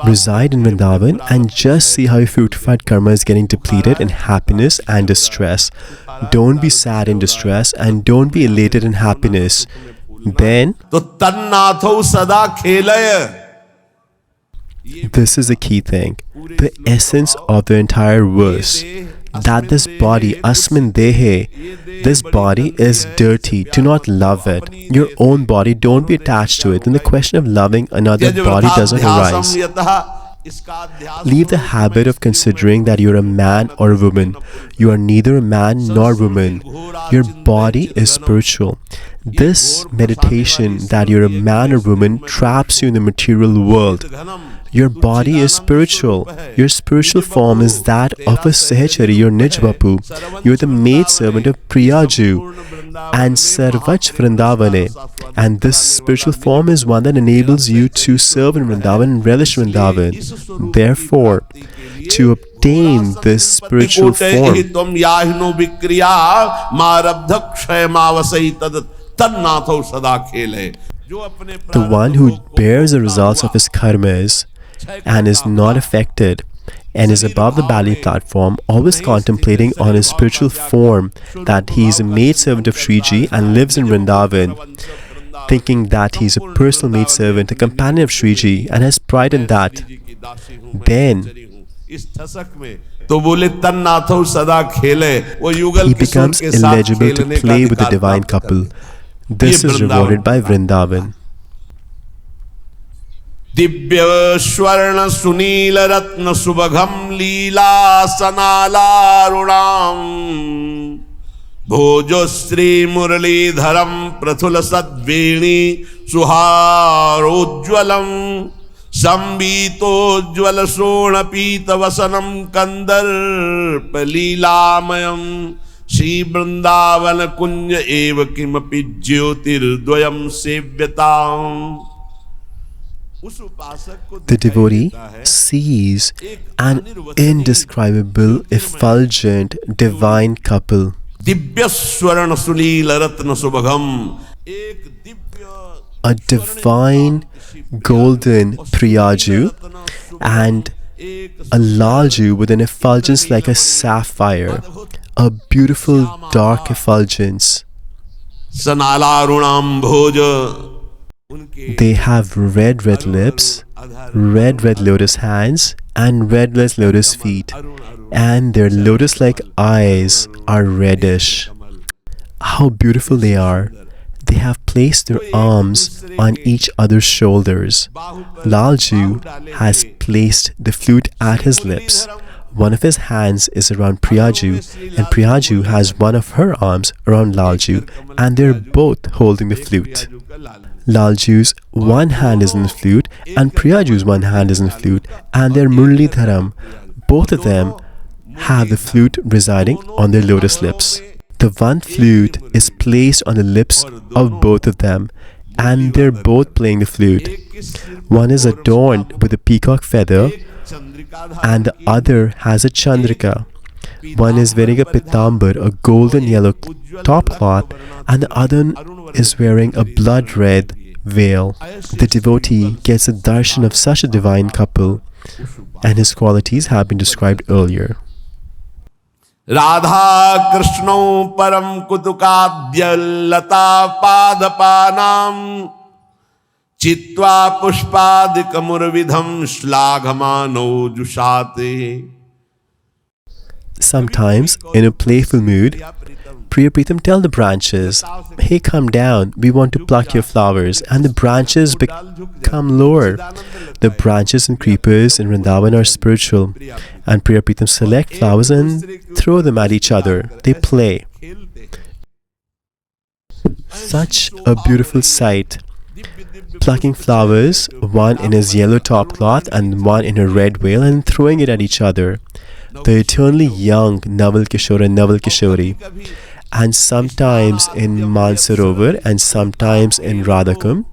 Reside in Vrindavan and just see how your fructified karma is getting depleted in happiness and distress. Don't be sad in distress and don't be elated in happiness. Then, this is the key thing, the essence of the entire verse, that this body, asmin dehe, this body is dirty. Do not love it. Your own body, don't be attached to it. Then the question of loving another body doesn't arise. Leave the habit of considering that you're a man or a woman. You are neither a man nor a woman. Your body is spiritual. This meditation that you're a man or woman traps you in the material world. Your body is spiritual. Your spiritual form is that of a Sahachari, your Nij Bapu. You are the maid servant of Priya Lal Ju and Sarvach Vrindavane. And this spiritual form is one that enables you to serve in Vrindavan and relish Vrindavan. Therefore, to obtain this spiritual form, the one who bears the results of his karmas and is not affected and is above the bally platform, always contemplating on his spiritual form that he is a maidservant of Shriji and lives in Vrindavan, thinking that he is a personal maidservant, a companion of Shriji, and has pride in that, then he becomes eligible to play with the divine couple. This is rewarded by Vrindavan. Divya Swarna Sunila Ratna Subhagham Leela Sanalarunam Bhojosri Murali Dharam Prathula Sadveni Suharojwalam Sambito Jwala Sona Pita Vasanam Kandar Palilamayam Shri Vrindavan Kunj Eva Kimapi Jyotir Dvayam Sevyatam. The devotee sees an indescribable, effulgent, divine couple. A divine golden Priya Lal Ju and a Lal Ju with an effulgence like a sapphire, a beautiful dark effulgence. They have red lips, red lotus hands, and red lotus feet, and their lotus-like eyes are reddish. How beautiful they are! They have placed their arms on each other's shoulders. Lal Ju has placed the flute at his lips. One of his hands is around Priya Lal Ju, and Priya Lal Ju has one of her arms around Lal Ju, and they're both holding the flute. Lal Ju's one hand is in the flute, and Priya Lal Ju's one hand is in the flute, and their Murli Dharam, both of them have the flute residing on their lotus lips. The one flute is placed on the lips of both of them, and they're both playing the flute. One is adorned with a peacock feather, and the other has a chandrika. One is wearing a pitambar, a golden yellow top cloth, and the other is wearing a blood red veil. The devotee gets a darshan of such a divine couple, and his qualities have been described earlier. Radha Krishna Param Kutukadya Lata Padapanam Chitva Pushpadikamurvidham Shlaghamano Jushate. Sometimes, in a playful mood, Priya Pritam tell the branches, "Hey, come down, we want to pluck your flowers," and the branches become lower. The branches and creepers in Vrindavan are spiritual, and Priya Pritam select flowers and throw them at each other. They play. Such a beautiful sight. Plucking flowers, one in his yellow top cloth and one in a red veil, and throwing it at each other. The eternally young Naval Kishore and Naval Kishori, and sometimes in Mansarovar and sometimes in Radhakam,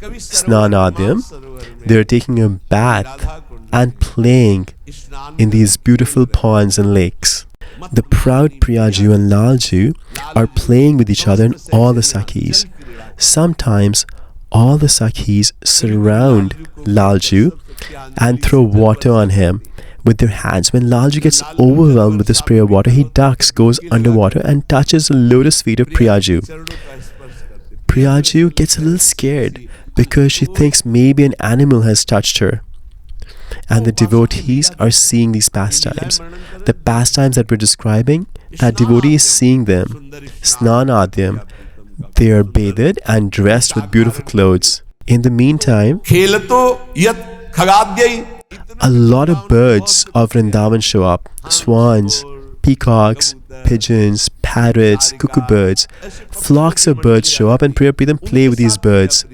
Snanadyam, they are taking a bath and playing in these beautiful ponds and lakes. The proud Priya Lal Ju and Lal Ju are playing with each other and all the Sakhis. Sometimes all the Sakhis surround Lal Ju and throw water on him with their hands. When Lal Ju gets overwhelmed with the spray of water, he ducks, goes underwater and touches the lotus feet of Priya Ju. Priya Ju gets a little scared because she thinks maybe an animal has touched her. And the devotees are seeing these pastimes. The pastimes that we're describing, that devotee is seeing them. Snanadyam. They are bathed and dressed with beautiful clothes. In the meantime, a lot of birds of Vrindavan show up. Swans, peacocks, pigeons, parrots, cuckoo birds. Flocks of birds show up and Priya Pritam play with these birds.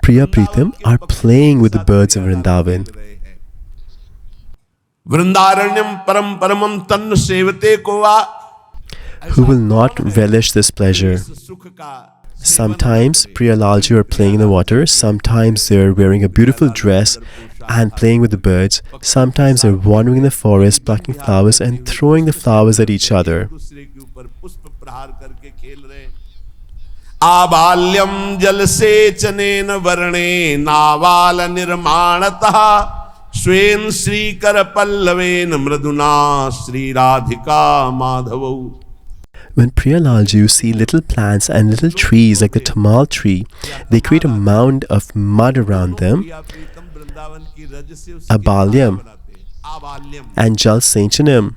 Priya Pritam are playing with the birds of Vrindavan. Vrindaranyam param paramam tanna sevate kova. Who will not relish this pleasure? Sometimes Priya Lal Ju are playing in the water, sometimes they're wearing a beautiful dress and playing with the birds, sometimes they're wandering in the forest, plucking flowers and throwing the flowers at each other. Abalyam jalsechanena varne navala nirmanatah swen Shri Karapallaven mraduna Shri Radhika Madhavo. When Priya Lal Ju see little plants and little trees like the Tamal tree, they create a mound of mud around them, Abalyam and Jal Senchanam.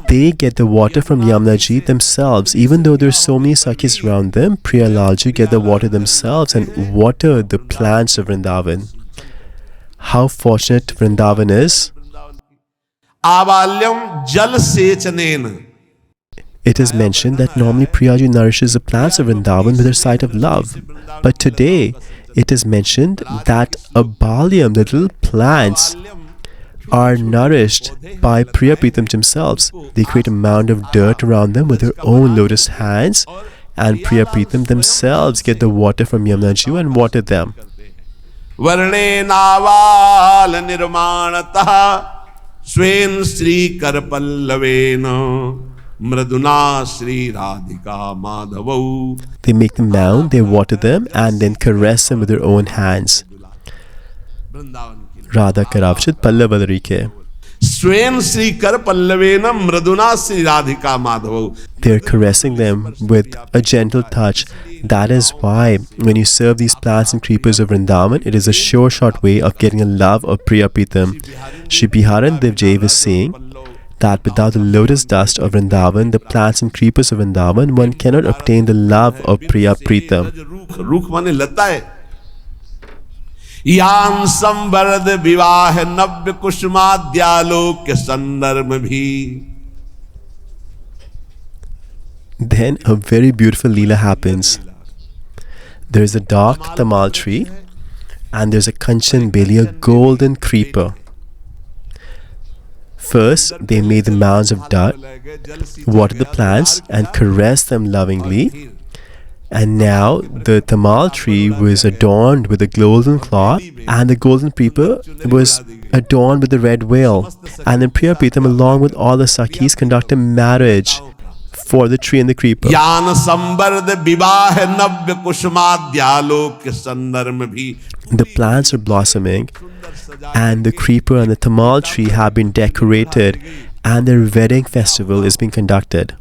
They get the water from Yamuna Ji themselves. Even though there are so many Sakhis around them, Priya Lal Ju get the water themselves and water the plants of Vrindavan. How fortunate Vrindavan is. Abalyam Jal Sechanena. It is mentioned that normally Priya Ji nourishes the plants of Vrindavan with her sight of love. But today, it is mentioned that Abalyam, the little plants, are nourished by Priya Pritam themselves. They create a mound of dirt around them with their own lotus hands, and Priya Pritam themselves get the water from Yamuna Ji and water them. Varne naval nirmanatah swen Shri Karapallaven mraduna Shri Radhika Madhavo. They make the mound, they water them, and then caress them with their own hands. Radha Karavchit Pallavarike. Swen Shri Karapallaven mraduna Shri Radhika Madhavo. They are caressing them with a gentle touch. That is why when you serve these plants and creepers of Vrindavan, it is a sure shot way of getting the love of Priya Pritam. Shri Biharan Devjev is saying that without the lotus dust of Vrindavan, the plants and creepers of Vrindavan, one cannot obtain the love of Priya Pritam. Rukh mane lata hai. Yan samvarad vivah navya kushmadhyalo ke sandarma bhi. Then a very beautiful leela happens. There is a dark Tamal tree and there's a Kanchan Beli, a golden creeper. First, they made the mounds of dirt, watered the plants and caressed them lovingly. And now the Tamal tree was adorned with a golden cloth and the golden creeper was adorned with the red veil. And then Priya Pritam along with all the Sakhis conduct a marriage for the tree and the creeper. The plants are blossoming and the creeper and the Tamal tree have been decorated and their wedding festival is being conducted.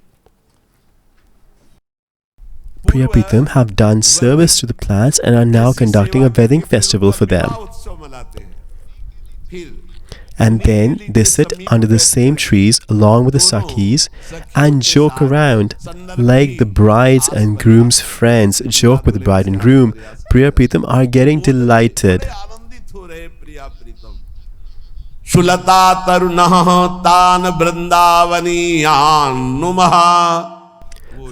Priya Pritam have done service to the plants and are now conducting a wedding festival for them. And then they sit under the same trees along with the Sakhis and joke around like the bride's and groom's friends joke with the bride and groom. Priya Pritam are getting delighted.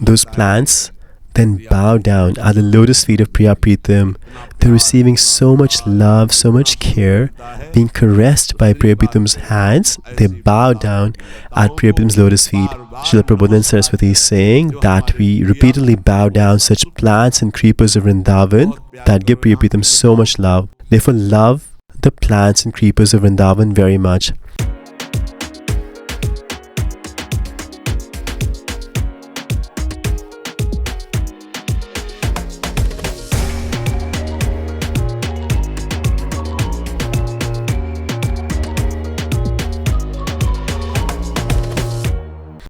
Those plants then bow down at the lotus feet of Priya Pritam. They're receiving so much love, so much care, being caressed by Priya Pritam's hands. They bow down at Priya Pritam's lotus feet. Srila Prabodhan Saraswati is saying that we repeatedly bow down such plants and creepers of Vrindavan that give Priya Pritam so much love. Therefore, love the plants and creepers of Vrindavan very much.